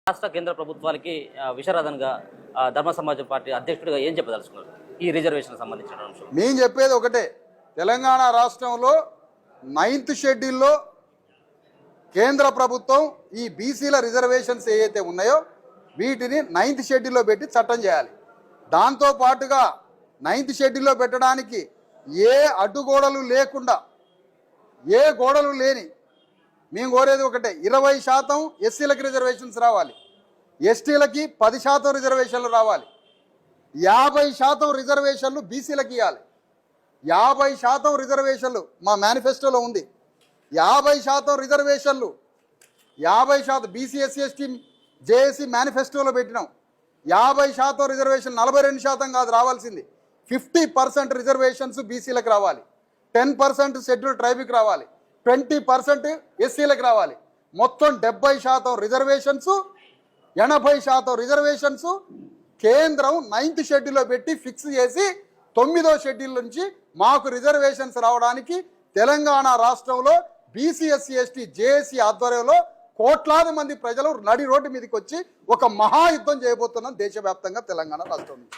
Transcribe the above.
రాష్ట్ర కేంద్ర ప్రభుత్వాలకి విషారదనగా ధర్మ సమాజం పార్టీ అధ్యక్షుడిగా ఏం చెప్పదలుచుకున్నారు ఈ రిజర్వేషన్ సంబంధించిన అంశం? నేను చెప్పేది ఒకటే, తెలంగాణ రాష్ట్రంలో 9th షెడ్యూల్లో కేంద్ర ప్రభుత్వం ఈ బీసీల రిజర్వేషన్స్ ఏవైతే ఉన్నాయో వీటిని 9th షెడ్యూల్లో పెట్టి చట్టం చేయాలి. దాంతో పాటుగా 9th షెడ్యూల్లో పెట్టడానికి ఏ అడ్డుగోడలు లేకుండా, ఏ గోడలు లేని, మేము కోరేది ఒకటే, 20% ఎస్సీలకి రిజర్వేషన్స్ రావాలి, ఎస్టీలకి 10% రిజర్వేషన్లు రావాలి, 50% రిజర్వేషన్లు బీసీలకి ఇవ్వాలి. 50% రిజర్వేషన్లు మా మేనిఫెస్టోలో ఉంది. 50% రిజర్వేషన్లు, 50% బీసీ ఎస్సీ ఎస్టీ జేఏసీ మేనిఫెస్టోలో పెట్టినాం. 50% రిజర్వేషన్, 42% కాదు రావాల్సింది, 50% రిజర్వేషన్స్ బీసీలకు రావాలి, 10% షెడ్యూల్ ట్రైబ్కి రావాలి, 20% ఎస్సీలకు రావాలి. మొత్తం 70% రిజర్వేషన్స్, 80% రిజర్వేషన్స్ కేంద్రం 9th షెడ్యూల్లో పెట్టి ఫిక్స్ చేసి 9వ షెడ్యూల్ నుంచి మాకు రిజర్వేషన్స్ రావడానికి తెలంగాణ రాష్ట్రంలో బీసీ ఎస్సీ ఎస్టీ జేఏసీ ఆధ్వర్యంలో కోట్లాది మంది ప్రజలు నడి రోడ్డు మీదకి వచ్చి ఒక మహాయుద్ధం చేయబోతున్నాం దేశవ్యాప్తంగా తెలంగాణ రాష్ట్రం నుంచి.